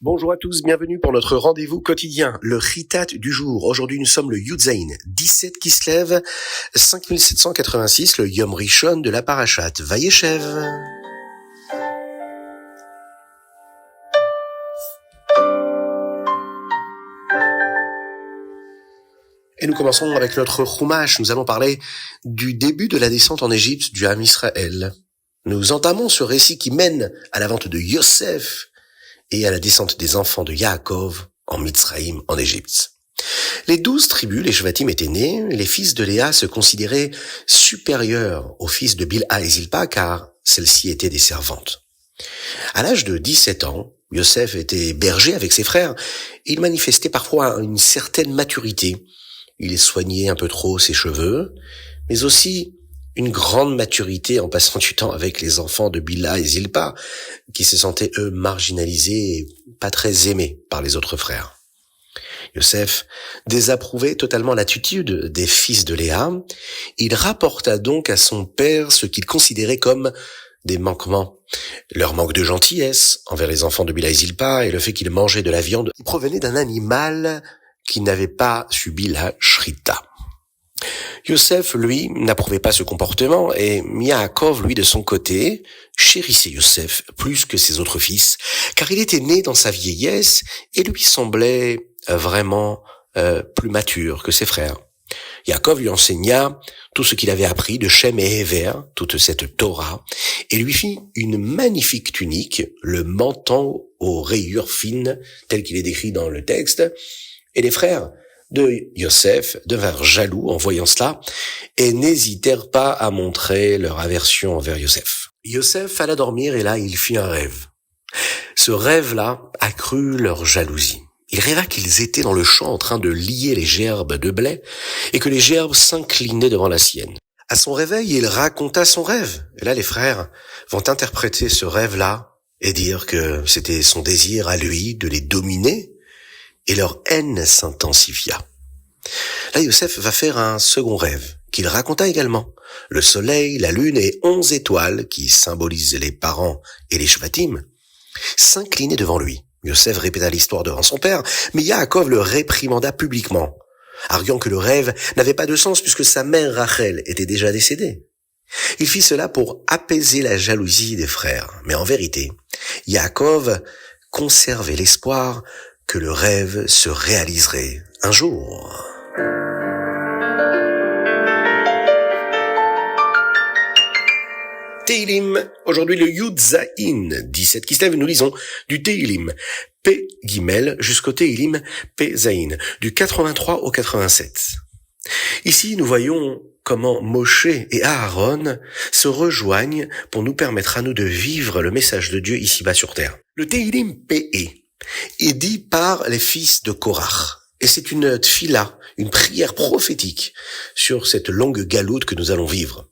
Bonjour à tous, bienvenue pour notre rendez-vous quotidien, le Ritat du jour. Aujourd'hui, nous sommes le Yudzaïn, 17 Kislev, 5786, le Yom Rishon de la Parashat Vayeshev. Et nous commençons avec notre Chumash. Nous allons parler du début de la descente en Égypte du Ham Israël. Nous entamons ce récit qui mène à la vente de Yosef et à la descente des enfants de Yaakov en Mitzraïm, en Égypte. Les 12 tribus, les Shvatim, étaient nés. Les fils de Léa se considéraient supérieurs aux fils de Bilha et Zilpa, car celles-ci étaient des servantes. À l'âge de 17 ans, Yosef était berger avec ses frères. Il manifestait parfois une certaine maturité. Il soignait un peu trop ses cheveux, mais aussi une grande maturité en passant du temps avec les enfants de Bilha et Zilpa, qui se sentaient, eux, marginalisés et pas très aimés par les autres frères. Yosef désapprouvait totalement l'attitude des fils de Léa. Il rapporta donc à son père ce qu'il considérait comme des manquements. Leur manque de gentillesse envers les enfants de Bilha et Zilpa et le fait qu'ils mangeaient de la viande qui provenait d'un animal qui n'avait pas subi la shrita. Yosef, lui, n'approuvait pas ce comportement et Yaakov, lui, de son côté, chérissait Yosef plus que ses autres fils, car il était né dans sa vieillesse et lui semblait vraiment plus mature que ses frères. Yaakov lui enseigna tout ce qu'il avait appris de Shem et Héver, toute cette Torah, et lui fit une magnifique tunique, le menton aux rayures fines, tel qu'il est décrit dans le texte, et les frères de Yosef devinrent jaloux en voyant cela et n'hésitèrent pas à montrer leur aversion envers Yosef. Yosef alla dormir et là il fit un rêve. Ce rêve-là accrut leur jalousie. Il rêva qu'ils étaient dans le champ en train de lier les gerbes de blé et que les gerbes s'inclinaient devant la sienne. À son réveil, il raconta son rêve. Et là, les frères vont interpréter ce rêve-là et dire que c'était son désir à lui de les dominer, et leur haine s'intensifia. Là, Yosef va faire un second rêve, qu'il raconta également. Le soleil, la lune et 11 étoiles, qui symbolisent les parents et les shvatim, s'inclinaient devant lui. Yosef répéta l'histoire devant son père, mais Yaakov le réprimanda publiquement, arguant que le rêve n'avait pas de sens puisque sa mère Rachel était déjà décédée. Il fit cela pour apaiser la jalousie des frères, mais en vérité, Yaakov conservait l'espoir que le rêve se réaliserait un jour. Teilim, aujourd'hui le Yudzaïn, 17 Kislev, nous lisons du Teilim P Gimel jusqu'au Teilim P Zaïn, du 83 au 87. Ici, nous voyons comment Moshe et Aaron se rejoignent pour nous permettre à nous de vivre le message de Dieu ici-bas sur terre. Le Teilim P est dit par les fils de Korach. Et c'est une tfila, une prière prophétique sur cette longue galoute que nous allons vivre.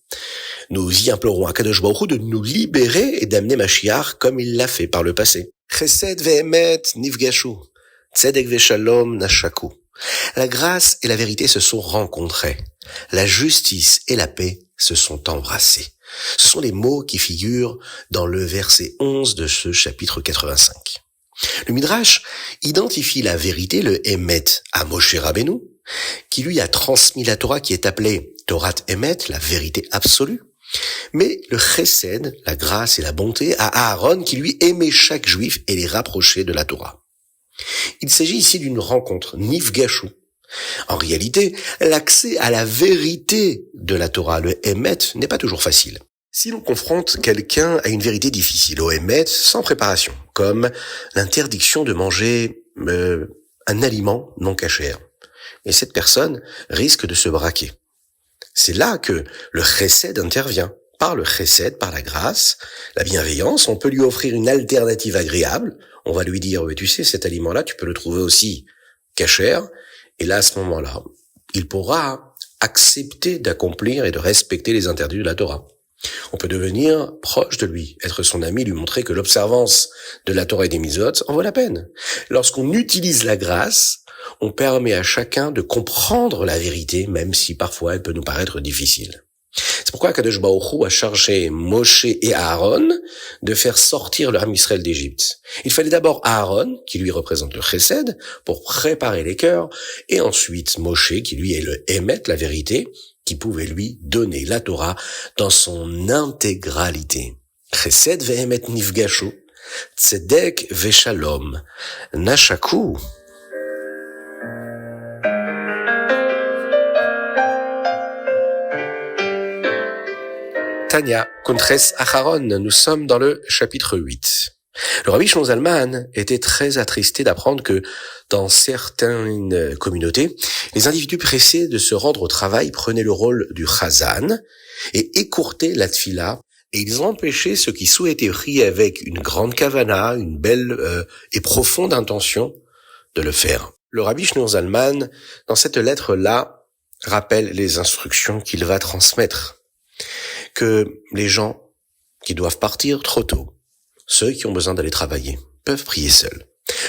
Nous y implorons à Kadosh Baruch Hu de nous libérer et d'amener Mashiach comme il l'a fait par le passé. Chesed ve'emet nifgashu, tzedek ve'shalom nashaku. La grâce et la vérité se sont rencontrées. La justice et la paix se sont embrassées. Ce sont les mots qui figurent dans le verset 11 de ce chapitre 85. Le Midrash identifie la vérité, le Emet, à Moshe Rabbeinu, qui lui a transmis la Torah qui est appelée Torat Emet, la vérité absolue, mais le Chesed, la grâce et la bonté, à Aaron qui lui aimait chaque juif et les rapprochait de la Torah. Il s'agit ici d'une rencontre, Nifgashu. En réalité, l'accès à la vérité de la Torah, le Emet, n'est pas toujours facile. Si l'on confronte quelqu'un à une vérité difficile, au Emet, sans préparation, comme l'interdiction de manger un aliment non cachère, et cette personne risque de se braquer. C'est là que le chesed intervient. Par le chesed, par la grâce, la bienveillance, on peut lui offrir une alternative agréable. On va lui dire, tu sais, cet aliment-là, tu peux le trouver aussi cachère, et là, à ce moment-là, il pourra accepter d'accomplir et de respecter les interdits de la Torah. On peut devenir proche de lui, être son ami, lui montrer que l'observance de la Torah et des Mitzvot en vaut la peine. Lorsqu'on utilise la grâce, on permet à chacun de comprendre la vérité, même si parfois elle peut nous paraître difficile. C'est pourquoi Kadosh Baruch Hu a chargé Moshe et Aaron de faire sortir le Ham Israël d'Égypte. Il fallait d'abord Aaron, qui lui représente le Chesed, pour préparer les cœurs, et ensuite Moshe, qui lui est le Emet, la vérité, qui pouvait lui donner la Torah dans son intégralité. Chesed ve'emet nifgashu, tzedek ve'shalom, nashaku. Tanya, Kontres Acharon, nous sommes dans le chapitre 8. Le Rabbi Shlomo Zalman était très attristé d'apprendre que dans certaines communautés, les individus pressés de se rendre au travail prenaient le rôle du chazan et écourtaient la tfila, et ils empêchaient ceux qui souhaitaient prier avec une grande kavana, une belle et profonde intention, de le faire. Le Rabbi Shlomo Zalman, dans cette lettre-là, rappelle les instructions qu'il va transmettre. Que les gens qui doivent partir trop tôt, ceux qui ont besoin d'aller travailler, peuvent prier seuls.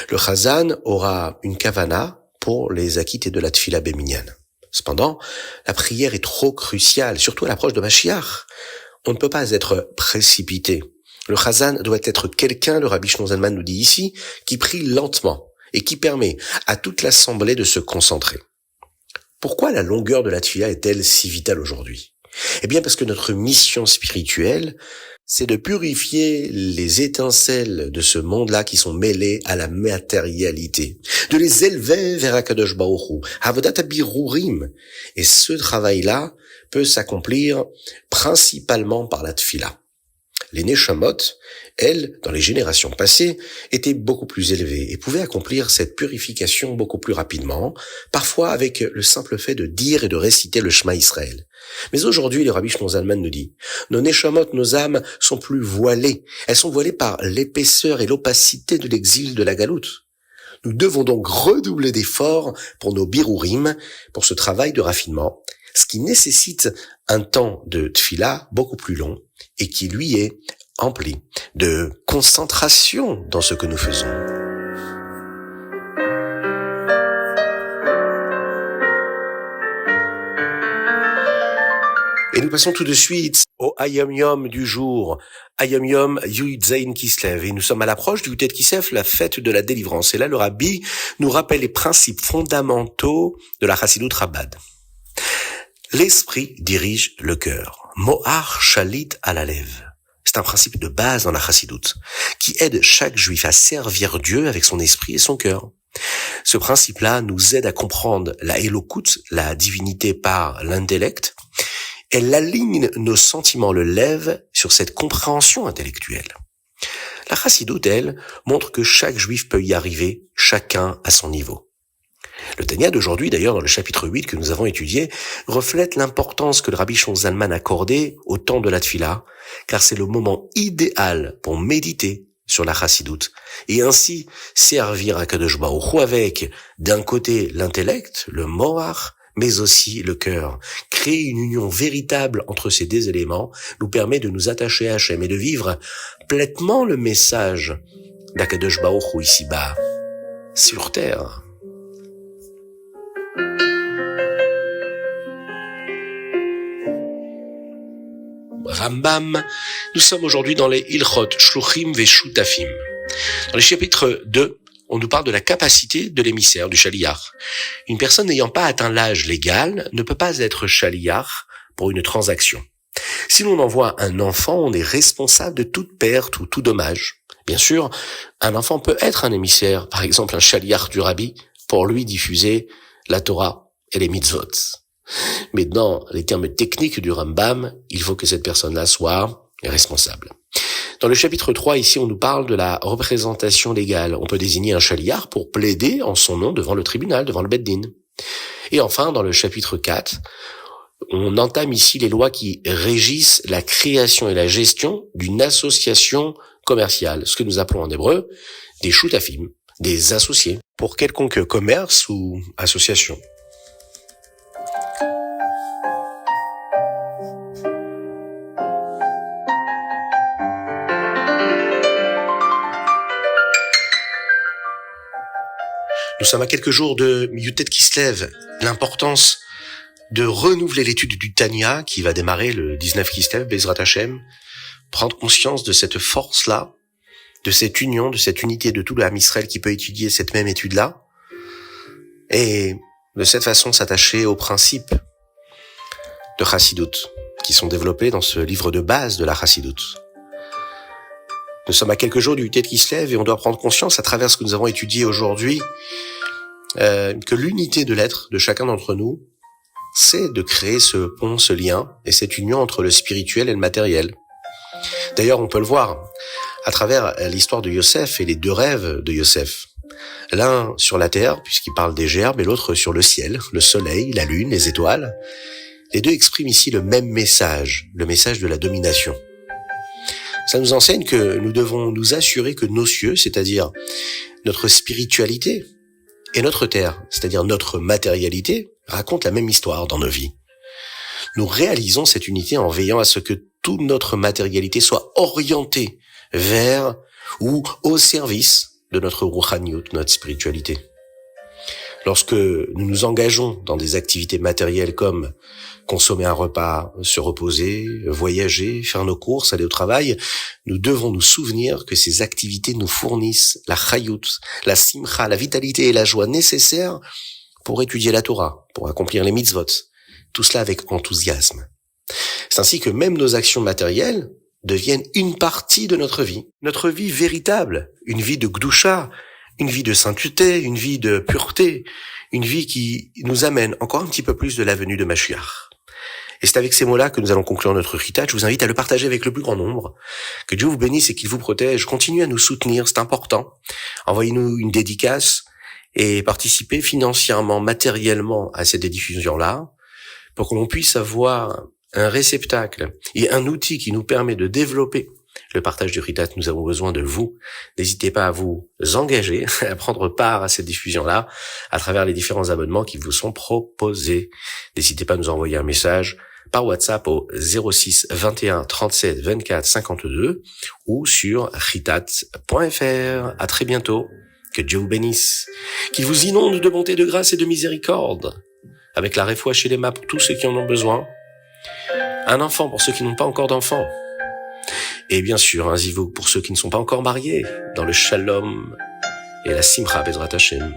Le chazan aura une kavana pour les acquitter de la tfila beminyan. Cependant, la prière est trop cruciale, surtout à l'approche de Mashiach. On ne peut pas être précipité. Le chazan doit être quelqu'un, le Rabbi Shlomo Zalman nous dit ici, qui prie lentement et qui permet à toute l'assemblée de se concentrer. Pourquoi la longueur de la tfila est-elle si vitale aujourd'hui ? Eh bien parce que notre mission spirituelle, c'est de purifier les étincelles de ce monde-là qui sont mêlées à la matérialité, de les élever vers Akadosh Baruch Hu, Avodat Birurim. Et ce travail-là peut s'accomplir principalement par la tfila. Les Neshamot, elles, dans les générations passées, étaient beaucoup plus élevées et pouvaient accomplir cette purification beaucoup plus rapidement, parfois avec le simple fait de dire et de réciter le Shema Israël. Mais aujourd'hui, le Rabbi Shlomo Zalman nous dit, nos Neshamot, nos âmes, sont plus voilées. Elles sont voilées par l'épaisseur et l'opacité de l'exil de la galoute. Nous devons donc redoubler d'efforts pour nos birurim, pour ce travail de raffinement, ce qui nécessite un temps de tfila beaucoup plus long et qui lui est empli de concentration dans ce que nous faisons. Et nous passons tout de suite au Hayom Yom du jour, Hayom Yom Yud Zayin Kislev. Et nous sommes à l'approche du Yutet Kislev, la fête de la délivrance. Et là, le Rabbi nous rappelle les principes fondamentaux de la Chassidut Chabad. L'esprit dirige le cœur. Mohar shalit alalev. C'est un principe de base dans la Chassidut, qui aide chaque juif à servir Dieu avec son esprit et son cœur. Ce principe-là nous aide à comprendre la Elokut, la divinité par l'intellect. Elle aligne nos sentiments, le lève sur cette compréhension intellectuelle. La Chassidut, elle, montre que chaque juif peut y arriver, chacun à son niveau. Le Tanya d'aujourd'hui, d'ailleurs, dans le chapitre 8 que nous avons étudié, reflète l'importance que le Rabbi Shlomo Zalman accordait au temps de la Tfila, car c'est le moment idéal pour méditer sur la Chassidut, et ainsi servir à Kadosh Baruch Hu avec, d'un côté, l'intellect, le mohar, mais aussi le cœur. Créer une union véritable entre ces deux éléments nous permet de nous attacher à Hachem et de vivre pleinement le message d'Akadosh Baruch Hu ici-bas, sur terre. Rambam, nous sommes aujourd'hui dans les Ilchot, Shluchim ve Shutafim. Dans le chapitre 2, on nous parle de la capacité de l'émissaire, du chaliar. Une personne n'ayant pas atteint l'âge légal ne peut pas être chaliar pour une transaction. Si l'on envoie un enfant, on est responsable de toute perte ou tout dommage. Bien sûr, un enfant peut être un émissaire, par exemple un chaliar du rabbi, pour lui diffuser la Torah et les mitzvot. Mais dans les termes techniques du Rambam, il faut que cette personne-là soit responsable. Dans le chapitre 3, ici, on nous parle de la représentation légale. On peut désigner un chaliar pour plaider en son nom devant le tribunal, devant le Beth Din. Et enfin, dans le chapitre 4, on entame ici les lois qui régissent la création et la gestion d'une association commerciale, ce que nous appelons en hébreu des shutafim, des associés, pour quelconque commerce ou association. Nous sommes à quelques jours de Yutet Kislev, l'importance de renouveler l'étude du Tanya qui va démarrer le 19 Kislev, Bezrat Hashem, prendre conscience de cette force-là, de cette union, de cette unité de tout le Ham Israël qui peut étudier cette même étude-là, et de cette façon s'attacher aux principes de Chassidut, qui sont développés dans ce livre de base de la Chassidut. Nous sommes à quelques jours du Tet Kislev et on doit prendre conscience à travers ce que nous avons étudié aujourd'hui que l'unité de l'être de chacun d'entre nous, c'est de créer ce pont, ce lien et cette union entre le spirituel et le matériel. D'ailleurs, on peut le voir à travers l'histoire de Yosef et les deux rêves de Yosef. L'un sur la terre, puisqu'il parle des gerbes, et l'autre sur le ciel, le soleil, la lune, les étoiles. Les deux expriment ici le même message, le message de la domination. Ça nous enseigne que nous devons nous assurer que nos cieux, c'est-à-dire notre spiritualité, et notre terre, c'est-à-dire notre matérialité, racontent la même histoire dans nos vies. Nous réalisons cette unité en veillant à ce que toute notre matérialité soit orientée vers ou au service de notre rouhaniyut, notre spiritualité. Lorsque nous nous engageons dans des activités matérielles comme consommer un repas, se reposer, voyager, faire nos courses, aller au travail, nous devons nous souvenir que ces activités nous fournissent la chayut, la simcha, la vitalité et la joie nécessaires pour étudier la Torah, pour accomplir les mitzvot. Tout cela avec enthousiasme. C'est ainsi que même nos actions matérielles deviennent une partie de notre vie véritable, une vie de gdusha, une vie de sainteté, une vie de pureté, une vie qui nous amène encore un petit peu plus de la venue de Mashiach. Et c'est avec ces mots-là que nous allons conclure notre ritat. Je vous invite à le partager avec le plus grand nombre. Que Dieu vous bénisse et qu'il vous protège. Continuez à nous soutenir, c'est important. Envoyez-nous une dédicace et participez financièrement, matériellement à cette diffusion-là pour que l'on puisse avoir un réceptacle et un outil qui nous permet de développer le partage du ritat. Nous avons besoin de vous. N'hésitez pas à vous engager, à prendre part à cette diffusion-là à travers les différents abonnements qui vous sont proposés. N'hésitez pas à nous envoyer un message par WhatsApp au 06 21 37 24 52 ou sur ritat.fr. À très bientôt. Que Dieu vous bénisse. Qu'il vous inonde de bonté, de grâce et de miséricorde. Avec la réfoua chez les mains pour tous ceux qui en ont besoin. Un enfant pour ceux qui n'ont pas encore d'enfant. Et bien sûr, un zivug pour ceux qui ne sont pas encore mariés, dans le shalom et la simcha bezrat Hashem.